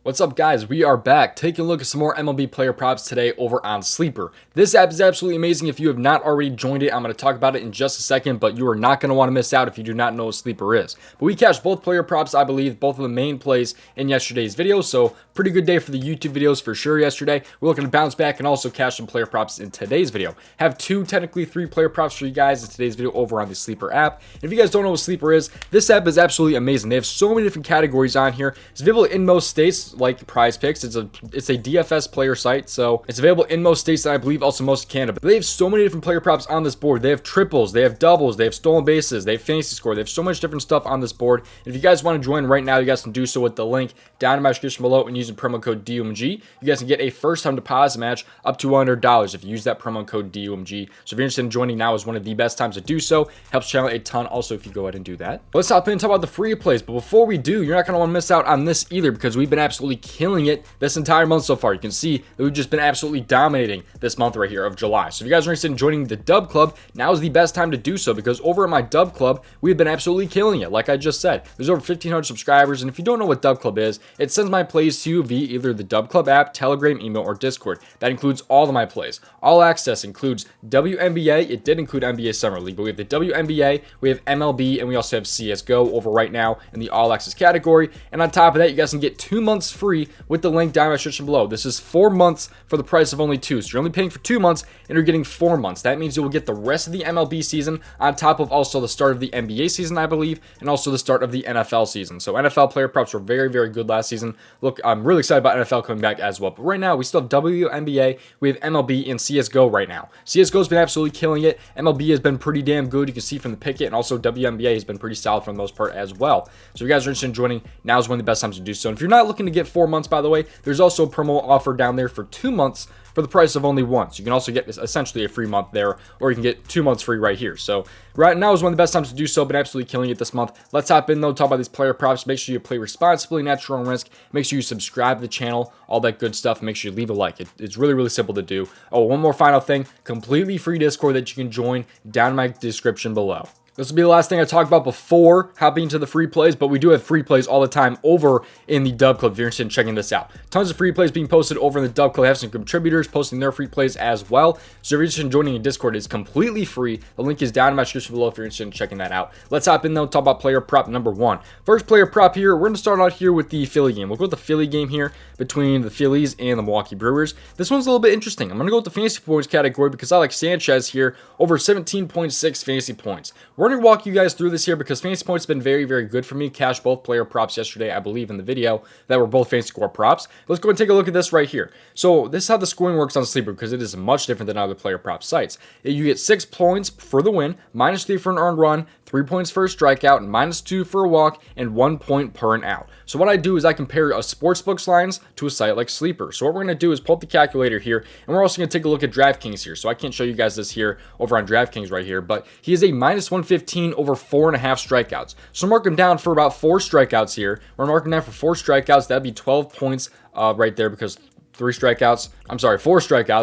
What's up, guys? We are back taking a look at some more MLB player props today over on Sleeper. This app is absolutely amazing. If you have not already joined it, I'm going to talk about it in just a second, but you are not going to want to miss out if you do not know what Sleeper is. But we cashed both player props, I believe, both of the main plays in yesterday's video, so pretty good day for the YouTube videos for sure yesterday. We're looking to bounce back and also cash some player props in today's video. Have technically three player props for you guys in today's video over on the Sleeper app. And if you guys don't know what Sleeper is, this app is absolutely amazing. They have so many different categories on here. It's available in most states, like PrizePicks. It's a DFS player site, so it's available in most states and I believe also most of Canada. But they have so many different player props on this board. They have triples, they have doubles, they have stolen bases, they have fantasy score. They have so much different stuff on this board. And if you guys want to join right now, you guys can do so with the link down in my description below and using promo code DOMG. You guys can get a first-time deposit match up to $100 if you use that promo code DOMG. So if you're interested in joining now, is one of the best times to do so. Helps channel a ton also if you go ahead and do that. Let's hop in and talk about the free plays. But before we do, you're not going to want to miss out on this either because we've been absolutely killing it this entire month so far. You can see that we've just been absolutely dominating this month right here of July. So if you guys are interested in joining the Dub Club, now is the best time to do so because over at my Dub Club, we've been absolutely killing it. Like I just said, there's over 1,500 subscribers, and if you don't know what Dub Club is, it sends my plays to you via either the Dub Club app, Telegram, email, or Discord. That includes all of my plays. All access includes WNBA. It did include NBA Summer League, but we have the WNBA, we have MLB, and we also have CSGO over right now in the All Access category. And on top of that, you guys can get 2 months free with the link down in my description below. This is 4 months for the price of only 2. So you're only paying for 2 months and you're getting 4 months. That means you will get the rest of the MLB season on top of also the start of the NBA season, I believe, and also the start of the NFL season. So NFL player props were very, very good last season. Look, I'm really excited about NFL coming back as well. But right now, we still have WNBA, we have MLB, and CSGO right now. CSGO has been absolutely killing it. MLB has been pretty damn good. You can see from the picket, and also WNBA has been pretty solid for the most part as well. So if you guys are interested in joining, now is one of the best times to do so. And if you're not looking to get 4 months, by the way, there's also a promo offer down there for 2 months for the price of only 1. So you can also get essentially a free month there, or you can get 2 months free right here. So right now is one of the best times to do so, but absolutely killing it this month. Let's hop in though, talk about these player props. Make sure you play responsibly, natural and risk. Make sure you subscribe to the channel, all that good stuff. Make sure you leave a like. It's really, really simple to do. Oh, one more final thing, completely free Discord that you can join down in my description below. This will be the last thing I talk about before hopping into the free plays, but we do have free plays all the time over in the Dub Club if you're interested in checking this out. Tons of free plays being posted over in the Dub Club. I have some contributors posting their free plays as well. So if you're interested in joining a Discord, it's completely free. The link is down in my description below if you're interested in checking that out. Let's hop in though, talk about player prop number 1. First player prop here, we're going to start out here with the Philly game. We'll go with the Philly game here between the Phillies and the Milwaukee Brewers. This one's a little bit interesting. I'm going to go with the fantasy points category because I like Sanchez here over 17.6 fantasy points. We're going to walk you guys through this here because fantasy points have been very, very good for me. Cashed both player props yesterday, I believe, in the video that were both fantasy score props. Let's go and take a look at this right here. So this is how the scoring works on Sleeper because it is much different than other player prop sites. You get 6 points for the win, -3 for an earned run, 3 points for a strikeout, -2 for a walk, and 1 point per an out. So what I do is I compare a sportsbook's lines to a site like Sleeper. So what we're going to do is pull up the calculator here, and we're also going to take a look at DraftKings here. So I can't show you guys this here over on DraftKings right here, but he is a -115 over 4.5 strikeouts. So mark him down for about 4 strikeouts here. We're marking down for 4 strikeouts. That'd be 12 points right there because 4 strikeouts,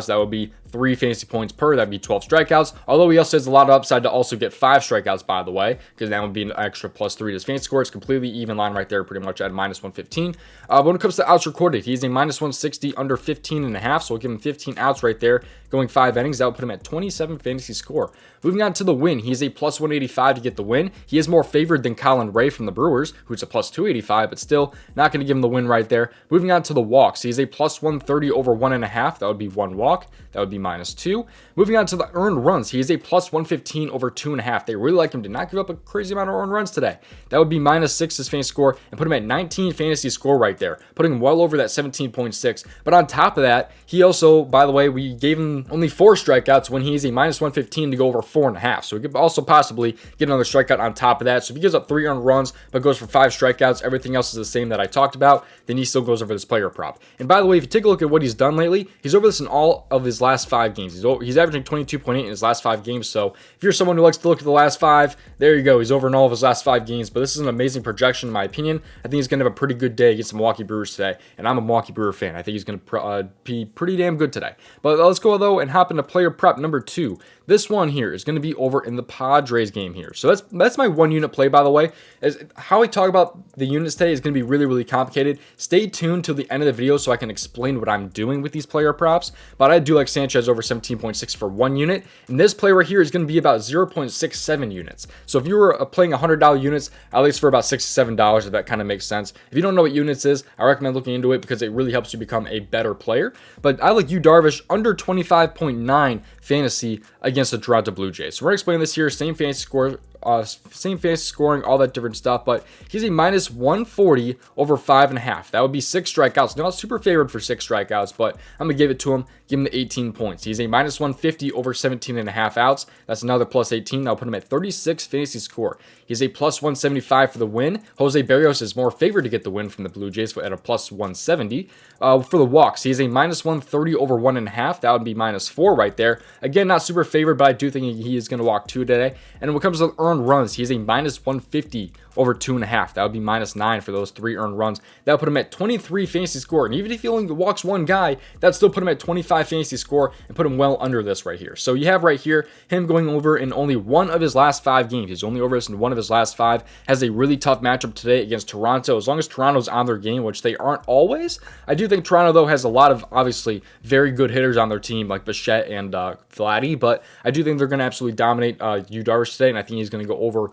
that would be 3 fantasy points per, that'd be 12 strikeouts. Although he also has a lot of upside to also get 5 strikeouts, by the way, because that would be an extra +3 to his fantasy score. It's completely even line right there, pretty much at -115. But when it comes to outs recorded, he's a -160 under 15.5, so we'll give him 15 outs right there, going 5 innings. That would put him at 27 fantasy score. Moving on to the win, he's a +185 to get the win. He is more favored than Colin Ray from the Brewers, who's a +285, but still not going to give him the win right there. Moving on to the walks, he's a +130 over 1.5. That would be 1 walk. That would be -2. Moving on to the earned runs, he is a +115 over 2.5. They really like him to not give up a crazy amount of earned runs today. That would be -6 his fantasy score and put him at 19 fantasy score right there, putting him well over that 17.6. But on top of that, he also, by the way, we gave him only 4 strikeouts when he's a -115 to go over 4.5. So we could also possibly get another strikeout on top of that. So if he gives up 3 earned runs but goes for 5 strikeouts, everything else is the same that I talked about, then he still goes over this player prop. And by the way, if you take a look at what he's done lately, he's over this in all of his last 5 games. He's averaging 22.8 in his last 5 games. So if you're someone who likes to look at the last 5, there you go. He's over in all of his last 5 games. But this is an amazing projection in my opinion. I think he's going to have a pretty good day against the Milwaukee Brewers today. And I'm a Milwaukee Brewer fan. I think he's going to be pretty damn good today. But let's go though and hop into player prop number 2. This one here is going to be over in the Padres game here. So that's my 1 unit play, by the way. As how I talk about the units today is going to be really, really complicated. Stay tuned till the end of the video so I can explain what I'm doing with these player props. But I do like Sanchez over 17.6 for 1 unit. And this play right here is going to be about 0.67 units. So if you were playing $100 units, at least for about $67, if that kind of makes sense. If you don't know what units is, I recommend looking into it because it really helps you become a better player. But I like Darvish under 25.9 fantasy against the Toronto Blue Jays. So we're explaining this here, same fantasy scoring, all that different stuff, but he's a minus 140 over 5.5. That would be 6 strikeouts. Not super favored for 6 strikeouts, but I'm gonna give it to him. Give him the 18 points. He's a minus 150 over 17.5 outs. That's another plus 18. I'll put him at 36 fantasy score. He's a plus 175 for the win. Jose Berrios is more favored to get the win from the Blue Jays at a plus 170. For the walks, he's a minus 130 over 1.5. That would be minus 4 right there. Again, not super favored, but I do think he is going to walk 2 today. And when it comes to earned runs, he's a minus 150 over 2.5. That would be minus 9 for those 3 earned runs. That would put him at 23 fantasy score. And even if he only walks 1 guy, that still put him at 25 fantasy score and put him well under this right here. So you have right here him going over in only 1 of his last 5 games. He's only over this in 1 of his last 5. Has a really tough matchup today against Toronto. As long as Toronto's on their game, which they aren't always. I do think Toronto, though, has a lot of obviously very good hitters on their team like Bichette and Vladdy. But I do think they're going to absolutely dominate Darvish today. And I think he's going to go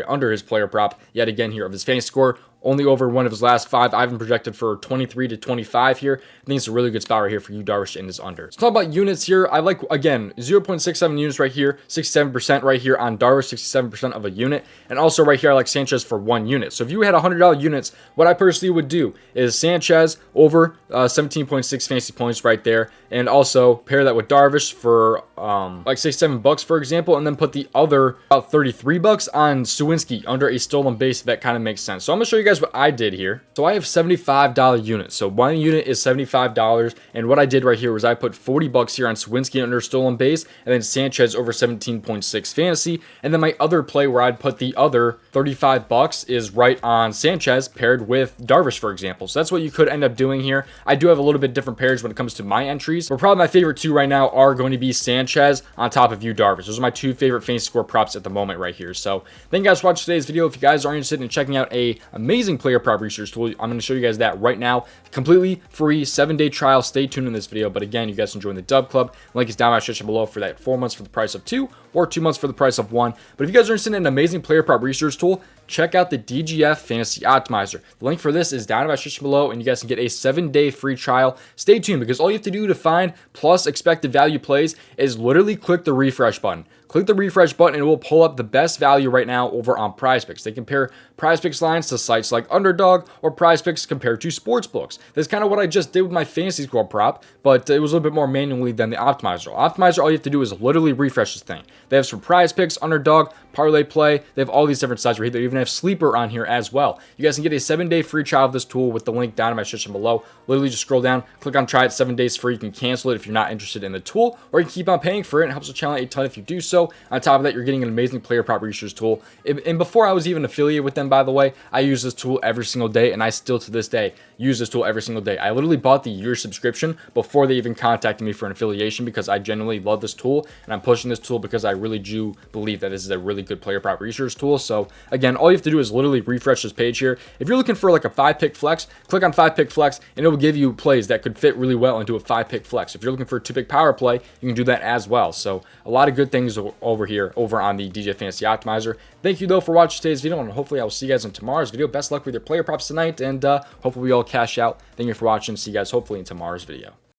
under his player prop yet again here of his fantasy score. Only over 1 of his last 5. I haven't projected for 23 to 25 here. I think it's a really good spot right here for Darvish in his under. Let's talk about units here. I like, again, 0.67 units right here, 67% right here on Darvish, 67% of a unit. And also right here, I like Sanchez for 1 unit. So if you had $100 units, what I personally would do is Sanchez over 17.6 fantasy points right there. And also pair that with Darvish for like say $7 for example, and then put the other about $33 on Suwinski under a stolen base, if that kind of makes sense. So I'm gonna show you guys what I did here. So I have $75 units. So 1 unit is $75, and what I did right here was I put $40 here on Suwinski under stolen base, and then Sanchez over 17.6 fantasy, and then my other play where I'd put the other $35 is right on Sanchez paired with Darvish, for example. So that's what you could end up doing here. I do have a little bit different pairs when it comes to my entries, but probably my favorite 2 right now are going to be Sanchez on top of Darvish. Those are my 2 favorite fantasy score props at the moment right here. So thank you guys for watching today's video. If you guys are interested in checking out a amazing player prop research tool, I'm going to show you guys that right now. Completely free 7-day trial. Stay tuned in this video. But again, you guys can join the Dub Club. Link is down in the description below for that 4 months for the price of 2 or 2 months for the price of 1. But if you guys are interested in an amazing player prop research tool, check out the DGF Fantasy Optimizer. The link for this is down in the description below, and you guys can get a 7-day free trial. Stay tuned because all you have to do to find plus expected value plays is literally click the refresh button. Click the refresh button and it will pull up the best value right now over on PrizePicks. They compare PrizePicks lines to sites like Underdog or PrizePicks compared to sportsbooks. That's kind of what I just did with my fantasy score prop, but it was a little bit more manually than the Optimizer. Optimizer, all you have to do is literally refresh this thing. They have some PrizePicks, Underdog, Parlay Play. They have all these different sites right here. They even have Sleeper on here as well. You guys can get a 7-day free trial of this tool with the link down in my description below. Literally just scroll down, click on try it, 7 days free. You can cancel it if you're not interested in the tool, or you can keep on paying for it. It helps the channel a ton if you do so. On top of that, you're getting an amazing player prop research tool. And before I was even affiliated with them, by the way, I use this tool every single day, and I still to this day use this tool every single day. I literally bought the year subscription before they even contacted me for an affiliation because I genuinely love this tool, and I'm pushing this tool because I really do believe that this is a really good player prop research tool. So again, all you have to do is literally refresh this page here. If you're looking for like a 5-pick flex, click on 5-pick flex, and it will give you plays that could fit really well into a 5-pick flex. If you're looking for a 2-pick power play, you can do that as well. So a lot of good things over here over on the DGF Fantasy Optimizer. Thank you though for watching today's video, and hopefully I will see you guys in tomorrow's video. Best luck with your player props tonight, and hopefully we all cash out. Thank you for watching. See you guys hopefully in tomorrow's video.